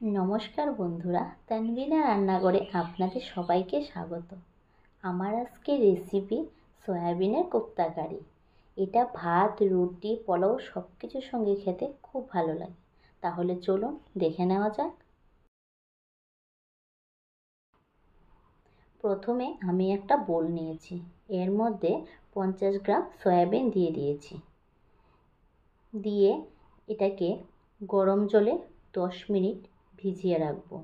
নমস্কার বন্ধুরা, তানভিনা রান্নাঘরে আপনাদের সবাইকে স্বাগত। আমার আজকে রেসিপি সয়াবিনের কোপ্তা কারি। এটা ভাত, রুটি, পোলাও সব কিছুর সঙ্গে খেতে খুব ভালো লাগে। তাহলে চলুন দেখে নেওয়া যাক। প্রথমে আমি একটা বোল নিয়েছি, এর মধ্যে 50 গ্রাম সয়াবিন দিয়ে দিয়েছি। দিয়ে এটাকে গরম জলে 10 মিনিট ভিজিয়ে রাখবো।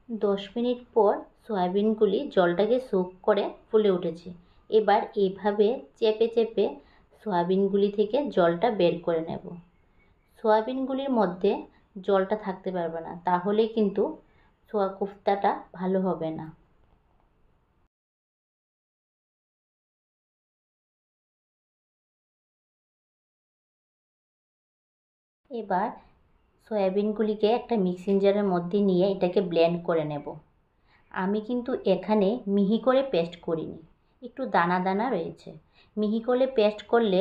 দশ মিনিট পর সয়াবিনগুলি জলটাকে সোক করে ফুলে উঠেছে। এবার এইভাবে চেপে চেপে সয়াবিনগুলি থেকে জলটা বের করে নেব। সয়াবিনগুলির মধ্যে জলটা থাকতে পারবে না, তাহলে কিন্তু সোয়া কোফতাটা ভালো হবে না। এবার সয়াবিনগুলিকে একটা মিক্সিং জারের মধ্যে নিয়ে এটাকে ব্লেন্ড করে নেব। আমি কিন্তু এখানে মিহি করে পেস্ট করিনি, একটু দানা দানা রয়েছে। মিহি করে পেস্ট করলে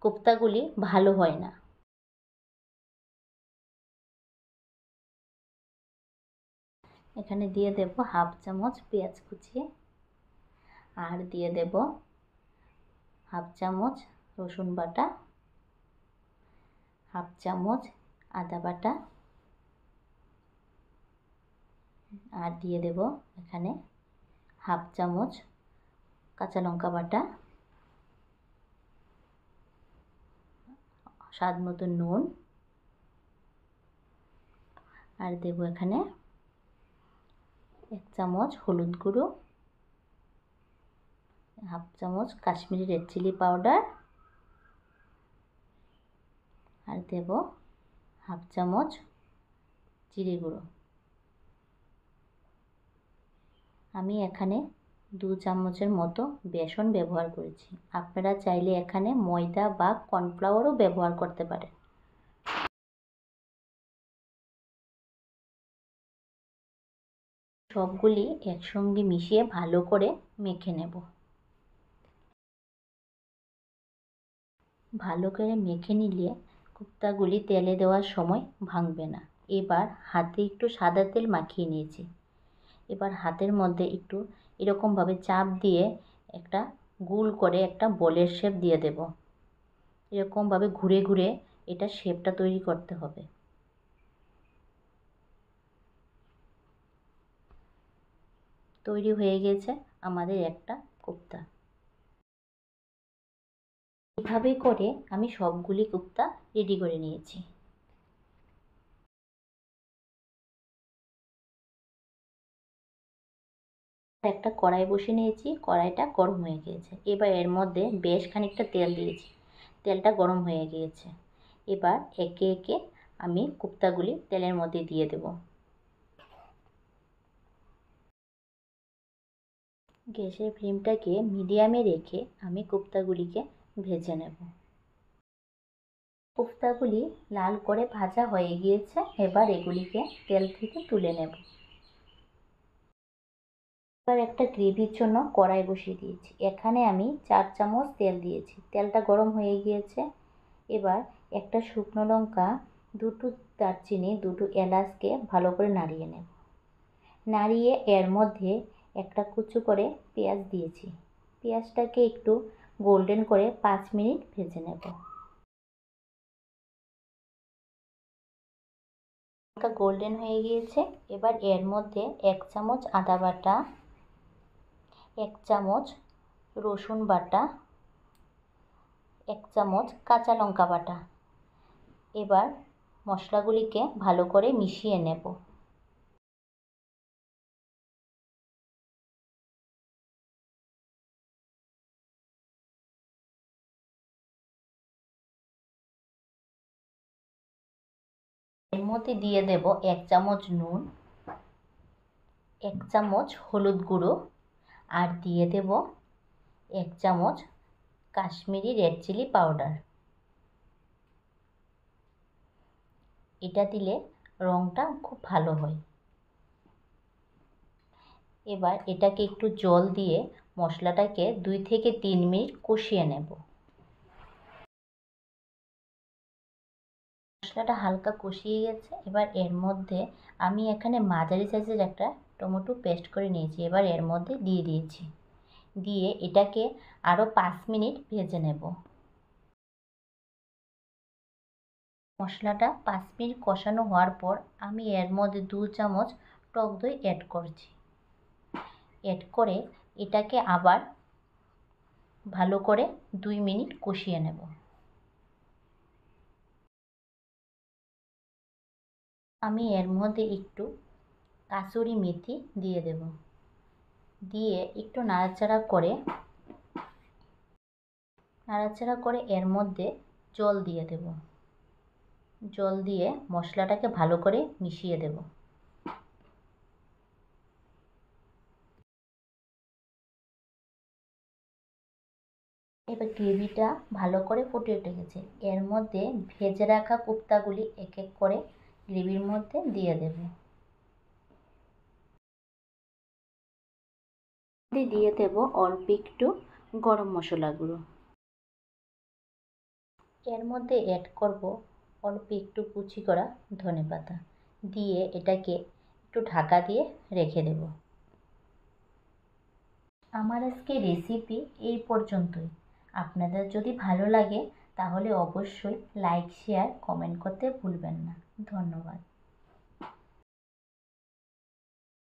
কোপ্তাগুলি ভালো হয় না। এখানে দিয়ে দেব হাফ চামচ পেঁয়াজ কুচি, আর দিয়ে দেব হাফ চামচ রসুন বাটা, হাফ চামচ আদা বাটা, আর দিয়ে দেব এখানে হাফ চামচ কাঁচা লঙ্কা বাটা, স্বাদ মতো নুন, আর দেব এখানে 1 চামচ হলুদ গুঁড়ো, হাফ চামচ কাশ্মীরি রেড চিলি পাউডার, আর দেব হাফ চামচ জিরে গুঁড়ো। আমি এখানে 2 চামচের মতো বেসন ব্যবহার করেছি। আপনারা চাইলে এখানে ময়দা বা কর্নফ্লাওয়ারও ব্যবহার করতে পারেন। সবগুলি একসঙ্গে মিশিয়ে ভালো করে মেখে নেব। ভালো করে মেখে নিলে কোপ্তাগুলি তেলে দেওয়ার সময় ভাঙবে না। এবার হাতে একটু সাদা তেল মাখিয়ে নিয়েছি। এবার হাতের মধ্যে একটু এরকমভাবে চাপ দিয়ে একটা গোল করে একটা বলের শেপ দিয়ে দেব। এরকমভাবে ঘুরে ঘুরে এটা শেপটা তৈরি করতে হবে। তৈরি হয়ে গেছে আমাদের একটা কোপ্তা। এভাবে করে আমি সবগুলি কোপ্তা রেডি করে নিয়েছি। একটা কড়াই বসিয়ে নিয়েছি, কড়াইটা গরম হয়ে গিয়েছে। এবার এর মধ্যে বেশ খানিকটা তেল দিয়েছি, তেলটা গরম হয়ে গিয়েছে। এবার একে একে আমি কোপ্তাগুলি তেলের মধ্যে দিয়ে দেব। গ্যাসের ফ্লেমটাকে মিডিয়ামে রেখে আমি কোপ্তাগুলিকে ভেজে নেব। কোপ্তাগুলি লাল করে ভাজা হয়ে গিয়েছে। এবার এগুলিকে তেল থেকে তুলে নেব। এবার একটা গ্রেভির জন্য কড়াই বসিয়ে দিয়েছি। এখানে আমি 4 চামচ তেল দিয়েছি। তেলটা গরম হয়ে গিয়েছে। এবার একটা শুকনো লঙ্কা, 2টো দারচিনি, 2টো এলাচকে ভালো করে নাড়িয়ে নেব। নাড়িয়ে এর মধ্যে একটা কুচো করে পেঁয়াজ দিয়েছি। পেঁয়াজটাকে একটু গোল্ডেন করে 5 মিনিট ভেজে নেব। হালকা গোল্ডেন হয়ে গিয়েছে। এবার এর মধ্যে 1 চামচ আদা বাটা, 1 চামচ রসুন বাটা, 1 চামচ কাঁচা লঙ্কা বাটা। এবার মশলাগুলিকে ভালো করে মিশিয়ে নেব। এর মধ্যে দিয়ে দেব 1 চামচ নুন, 1 চামচ হলুদ গুঁড়ো, আর দিয়ে দেব 1 চামচ কাশ্মীরি রেড চিলি পাউডার। এটা দিলে রঙটা খুব ভালো হয়। এবার এটাকে একটু জল দিয়ে মশলাটাকে 2 থেকে 3 মিনিট কষিয়ে নেব। মশলাটা হালকা কষিয়ে গেছে। এবার এর মধ্যে আমি এখানে মাঝারি সাইজের একটা টমেটো পেস্ট করে নিয়েছি, এবার এর মধ্যে দিয়ে দিয়েছি। দিয়ে এটাকে আরও 5 মিনিট ভেজে নেব। মশলাটা 5 মিনিট কষানো হওয়ার পর আমি এর মধ্যে 2 চামচ টক দই অ্যাড করছি। অ্যাড করে এটাকে আবার ভালো করে 2 মিনিট কষিয়ে নেব। আমি এর মধ্যে একটু কাসুরি মেথি দিয়ে দেব। দিয়ে একটু নাড়াচাড়া করে এর মধ্যে জল দিয়ে দেব। জল দিয়ে মশলাটাকে ভালো করে মিশিয়ে দেব। এবার গ্রেভিটা ভালো করে ফুটে উঠে গেছে। এর মধ্যে ভেজে রাখা কোপ্তাগুলি এক এক করে গ্রেভির মধ্যে দিয়ে দেব। দিয়ে দেব অল্প একটু গরম মশলা গুঁড়ো। এর মধ্যে অ্যাড করব অল্প একটু কুচি করা ধনেপাতা। দিয়ে এটাকে একটু ঢাকা দিয়ে রেখে দেব। আমার আজকে রেসিপি এই পর্যন্তই। আপনাদের যদি ভালো লাগে তাহলে অবশ্যই লাইক, শেয়ার, কমেন্ট করতে ভুলবেন না। ধন্যবাদ।